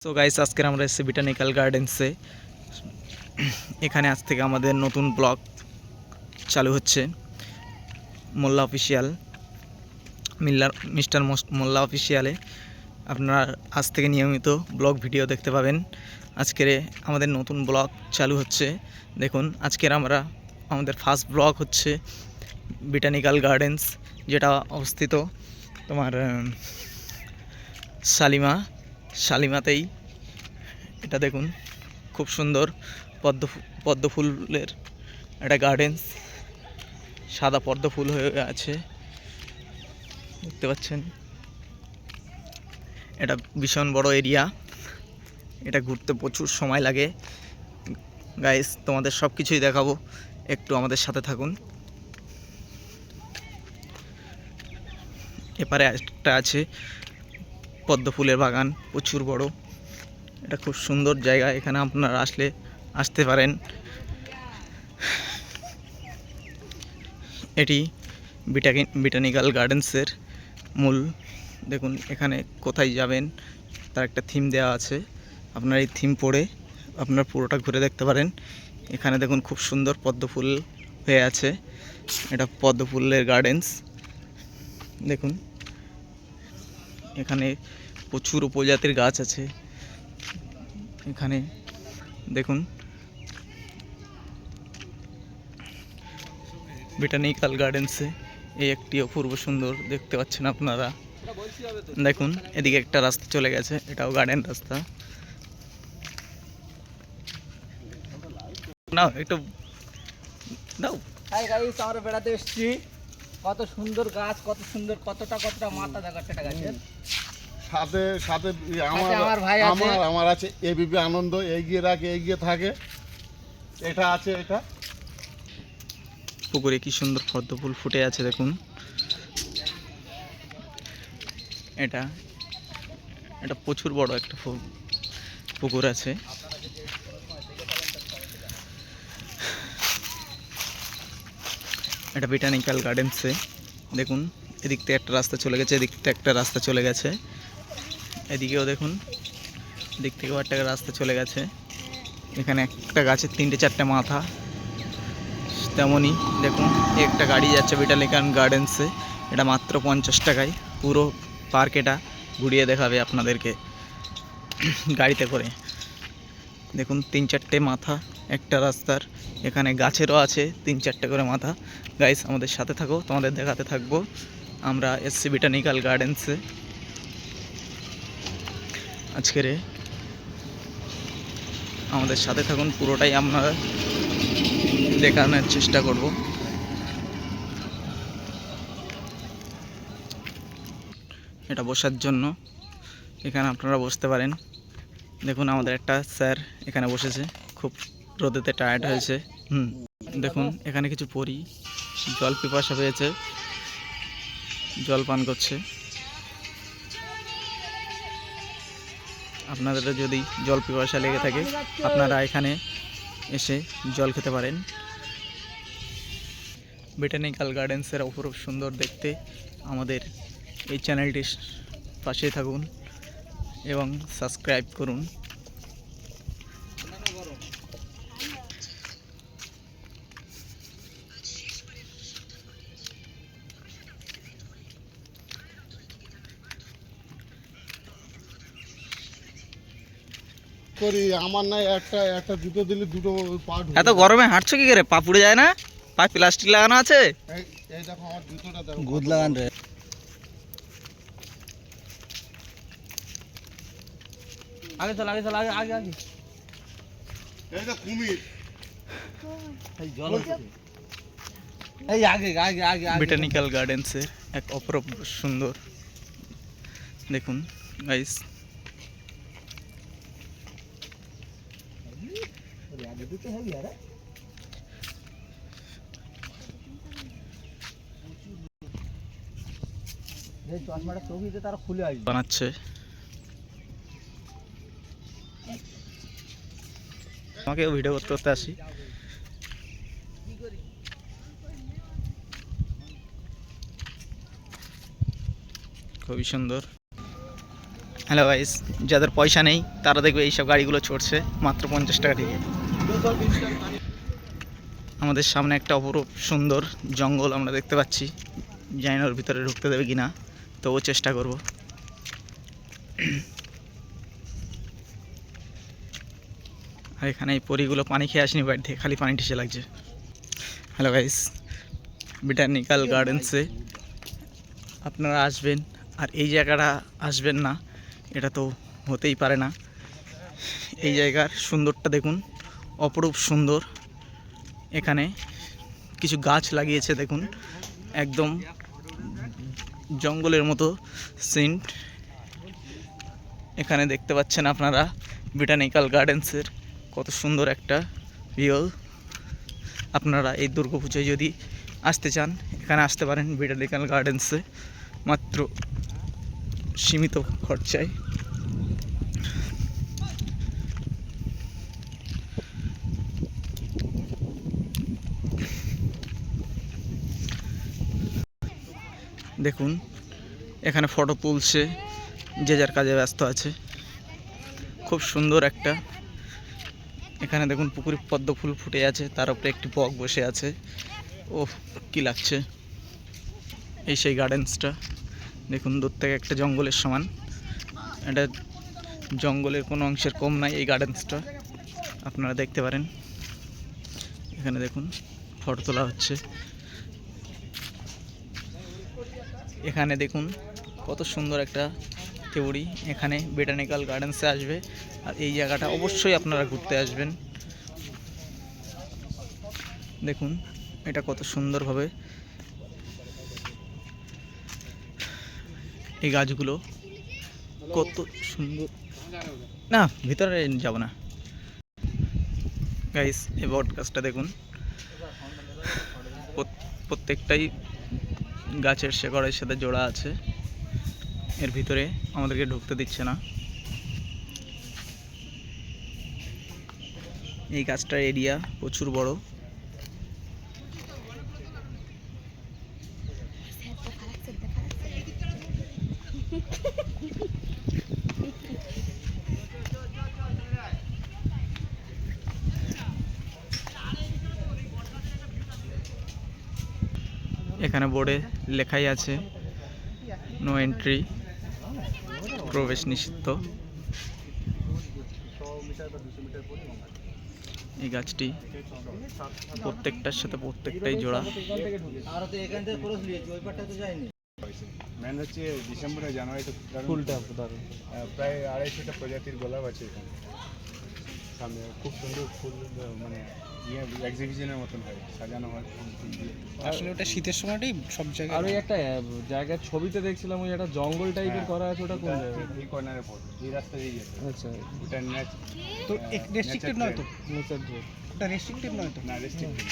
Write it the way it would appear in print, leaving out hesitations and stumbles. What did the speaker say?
So guys আজকে আমরা এসেছি বোটানিক্যাল গার্ডেন্সে। এখানে আজ থেকে আমাদের নতুন ব্লগ চালু হচ্ছে। মোল্লা অফিসিয়াল মিস্টার মোল্লা অফিসিয়ালে আপনারা আজ থেকে নিয়মিত ব্লগ ভিডিও দেখতে পাবেন। আজকের আমাদের নতুন ব্লগ চালু হচ্ছে। দেখুন আজকের আমাদের ফার্স্ট ব্লগ হচ্ছে বোটানিক্যাল গার্ডেন্স, যেটা অবস্থিত তোমার শালিমাতেই। এটা দেখুন খুব সুন্দর পদ্ম ফুলের একটা গার্ডেন্স, সাদা পদ্ম ফুল হয়ে আছে দেখতে পাচ্ছেন। এটা ভীষণ বড় এরিয়া, এটা ঘুরতে প্রচুর সময় লাগে। গাইস তোমাদের সব কিছুই দেখাবো, একটু আমাদের সাথে থাকুন। এপারে একটা আছে পদ্ম ফুলের বাগান, প্রচুর বড়। এটা খুব সুন্দর জায়গা, এখানে আপনারা আসতে পারেন। এটি বোটানিক্যাল গার্ডেন্সের মূল। দেখুন এখানে কোথায় যাবেন তার একটা থিম দেওয়া আছে, আপনার এই থিম পড়ে আপনার পুরোটা ঘুরে দেখতে পারেন। এখানে দেখুন খুব সুন্দর পদ্ম ফুল হয়ে আছে, এটা পদ্ম ফুলের গার্ডেন্স। দেখুন এখানে প্রচুর উপজাতির গাছ আছে। এখানে দেখুন বোটানিক্যাল গার্ডেন্সে এই একটি অপূর্ব সুন্দর দেখতে পাচ্ছেন আপনারা। দেখুন এদিকে একটা রাস্তা চলে গেছে, এটাও গার্ডেন রাস্তা। নাও একটু দাও। হাই গাইস, আমরা বেড়াতে এসেছি। কত সুন্দর গাছ, কত সুন্দর, কতটা মাথা দেখা একটা গাছের সাথে সাথে আমার ভাই আছে, আমার আছে এবিপি আনন্দ, এগিয়ে থাকে। এটা আছে, এটা পুকুরে কি সুন্দর পদ্ম ফুল ফুটে আছে দেখুন। এটা প্রচুর বড় একটা পুকুর আছে। এটা বোটানিক্যাল গার্ডেন্সে দেখুন, এদিক থেকে একটা রাস্তা চলে গেছে, এদিক থেকে একটা রাস্তা চলে গেছে, এদিকেও দেখুন এদিক থেকেও একটা রাস্তা চলে গেছে। এখানে একটা গাছের 3-4টে মাথা, তেমনই দেখুন একটা গাড়ি যাচ্ছে বোটানিক্যাল গার্ডেন্সে। এটা মাত্র 50 টাকায় পুরো পার্ক এটা ঘুরিয়ে দেখাবে আপনাদেরকে গাড়িতে করে। দেখুন 3-4টে মাথা একটা রাস্তার, এখানে গাছেরও আছে 3-4টে করে মাথা। গাইস আমাদের সাথে থাকো, তোমাদের দেখাতে থাকবো। আমরা এসছি বোটানিক্যাল গার্ডেন্সে আজকের। আমাদের সাথে থাকুন, পুরোটাই আমরা দেখানোর চেষ্টা করব। এটা বসার জন্য, এখানে আপনারা বসতে পারেন। দেখুন আমাদের একটা স্যার এখানে বসেছে, খুব রোদেতে টায়ার্ড হয়েছে। দেখুন এখানে কিছু পরি জল পিপাসা পেয়েছে, জল পান করছে। আপনাদের যদি জল পিপাসা লেগে থাকে আপনারা এখানে এসে জল খেতে পারেন। বোটানিক্যাল গার্ডেন্সের অপরূপ সুন্দর দেখতে আমাদের এই চ্যানেলটির পাশে থাকুন এবং সাবস্ক্রাইব করুন। করি আমার নাই, একটা দুটো দিলে দুটো পা ঢুকে এত গরমে হাঁটছো কি করে? পা পুড়ে যায় না? পায়ে প্লাস্টিক লাগানো আছে? এই দেখো আমার জুতোটা দেখো, গুদ লাগান রে। আগে চল আগে এই যে কুমির, এই জল এই আগে বোটানিক্যাল গার্ডেন্সের এক অপরূপ সুন্দর দেখুন গাইস। চশমাটা চোখে তারা খুলে আসবে বানাচ্ছে, আমাকেও ভিডিও করতে করতে আসি। খুবই সুন্দর। হ্যালো গাইস, যাদের পয়সা নেই তারা দেখবে এইসব গাড়িগুলো চড়ছে মাত্র 50 টাকা দিয়ে। আমাদের সামনে একটা অপরূপ সুন্দর জঙ্গল আমরা দেখতে পাচ্ছি, জানি না ওর ভিতরে ঢুকতে দেবে কিনা, তবুও চেষ্টা করব। আর এখানে এই পরিগুলো পানি খেয়ে আসেনি বাড়ি থেকে, খালি পানি ঠেসে লাগছে। হ্যালো গাইস, বোটানিক্যাল গার্ডেন্সে আপনারা আসবেন আর এই জায়গাটা আসবেন না, এটা তো হতেই পারে না। এই জায়গার সুন্দরটা দেখুন, অপরূপ সুন্দর। এখানে কিছু গাছ লাগিয়েছে দেখুন, একদম জঙ্গলের মতো সিন। এখানে দেখতে পাচ্ছেন আপনারা বোটানিক্যাল গার্ডেন্সের কত সুন্দর একটা ভিউ। আপনারা এই দুর্গাপুজোয় যদি আসতে চান এখানে আসতে পারেন বোটানিক্যাল গার্ডেন্সে, মাত্র সীমিত খরচায়। দেখুন এখানে ফটো তুলছে, যে যার কাজে ব্যস্ত আছে। খুব সুন্দর একটা, এখানে দেখুন পুকুরে পদ্ম ফুল ফুটে আছে, তার উপরে একটি বক বসে আছে। ও কি লাগছে! এই সেই গার্ডেন্সটা দেখুন, দূর থেকে একটা জঙ্গলের সমান। এটা জঙ্গলের কোনো অংশের কম নাই এই গার্ডেন্সটা, আপনারা দেখতে পারেন। এখানে দেখুন ফটো তোলা হচ্ছে। এখানে দেখুন কত সুন্দর একটা থিওরি। এখানে বোটানিক্যাল গার্ডেন্সে আসবে আর এই জায়গাটা অবশ্যই আপনারা ঘুরতে আসবেন। দেখুন এটা কত সুন্দরভাবে, এই গাছগুলো কত সুন্দর। না, ভিতরে যাব না গাইস। এই বটগাছটা দেখুন, প্রত্যেকটাই গাছের শেকড়ের সাথে জোড়া আছে। এর ভিতরে আমাদেরকে ঢুকতে দিচ্ছে না। এই গাছটার এরিয়া প্রচুর বড়। এখানে বোর্ডে লেখাই আছে নো এন্ট্রি, প্রবেশ নিষিদ্ধ। এই গাছটি প্রত্যেকটার সাথে প্রত্যেকটাই জোড়া। মেন হচ্ছে ডিসেম্বরে জানুয়ারিতে ফুলটা প্রায় 250টা প্রজাতির গোলাপ আছে এখানে সামনে। খুব সুন্দর ফুল, মানে এক্সিবিশনের মতন হয়, সাজানো হয় ফুল দিয়ে। আসলে ওটা শীতের সময়টাই সব জায়গায়। আর ওই একটা জায়গার ছবিতে দেখছিলাম, ওই একটা জঙ্গল টাইপের করা আছে, ওটা কোন জায়গায়? এই কর্নারে পড়ে, এই রাস্তা দিয়ে যেতে। আচ্ছা, ওটা তো রেস্ট্রিক্টেড নয় তো? নেচার ওটা রেস্ট্রিক্টেড নয় তো? না রেস্ট্রিক্টেড।